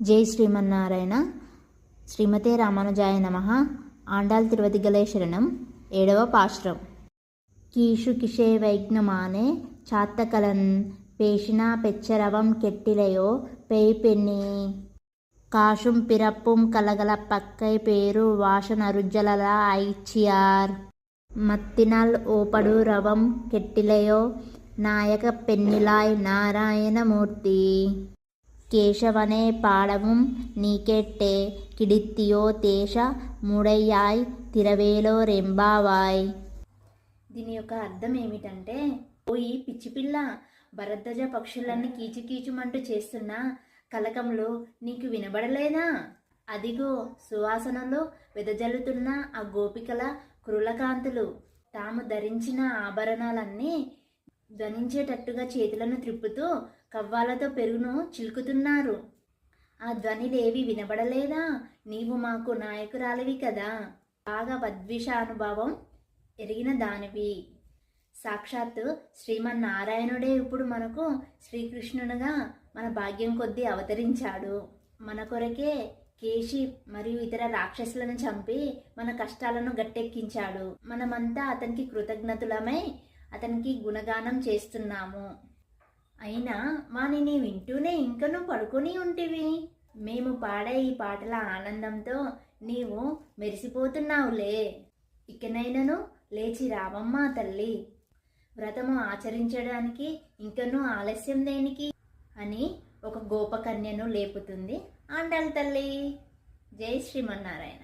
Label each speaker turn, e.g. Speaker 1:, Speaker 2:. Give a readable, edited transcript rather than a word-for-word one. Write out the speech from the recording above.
Speaker 1: జై శ్రీమన్నారాయణ. శ్రీమతే రామానుజాయ నమః. ఆండాళ్ తిరువదిగలే శరణం. 7వ పాశురం. కీషు కిషే వైజ్ఞమానే చాత్తకలన్ పేషినా పెచ్చరవం కెట్టిలయో పెయ్పెన్ని కాషుం పిరప్పుం కలగల పక్కై పేరు వాషనరుజ్జలల ఐచ్చియార్ మత్తినల్ ఓపడు రవం కెట్టిలయో నాయక పెన్నిలాయ్ నారాయణమూర్తి కేశవనే పాడவும் నీకెట్టే కిడిత్తియో తేష ముడయ్యాయ్ తిరవేలో రెంబావాయ్. దీని యొక్క అర్థం ఏమిటంటే, ఓ ఈ పిచ్చిపిల్ల, భరద్వజ పక్షులన్నీ కీచుకీచుమంటూ చేస్తున్న కలకంలో నీకు వినబడలేదా? అదిగో సువాసనలో వెదజల్లుతున్న ఆ గోపికల కృలకాంతులు తాము ధరించిన ఆభరణాలన్నీ ధ్వనించేటట్టుగా చేతులను త్రిప్పుతూ కవ్వాలతో పెరుగును చిలుకుతున్నారు. ఆ ధ్వనిలేవి వినబడలేదా? నీవు మాకు నాయకురాలివి కదా, బాగా వద్విషానుభవం ఎరిగిన దానివి. సాక్షాత్తు శ్రీమన్నారాయణుడే ఇప్పుడు మనకు శ్రీకృష్ణునిగా మన భాగ్యం కొద్దీ అవతరించాడు. మన కొరకే కేశి మరియు ఇతర రాక్షసులను చంపి మన కష్టాలను గట్టెక్కించాడు. మనమంతా అతనికి కృతజ్ఞతులమై అతనికి గుణగానం చేస్తున్నాము. అయినా వానిని వింటూనే ఇంకనూ పడుకొని ఉంటివి. మేము పాడే ఈ పాటల ఆనందంతో నీవు మెరిసిపోతున్నావులే. ఇకనైనను లేచి రావమ్మా తల్లి, వ్రతము ఆచరించడానికి ఇంకనూ ఆలస్యం దేనికి అని ఒక గోపకన్యను లేపుతుంది ఆండాళ్ తల్లి. జై శ్రీమన్నారాయణ.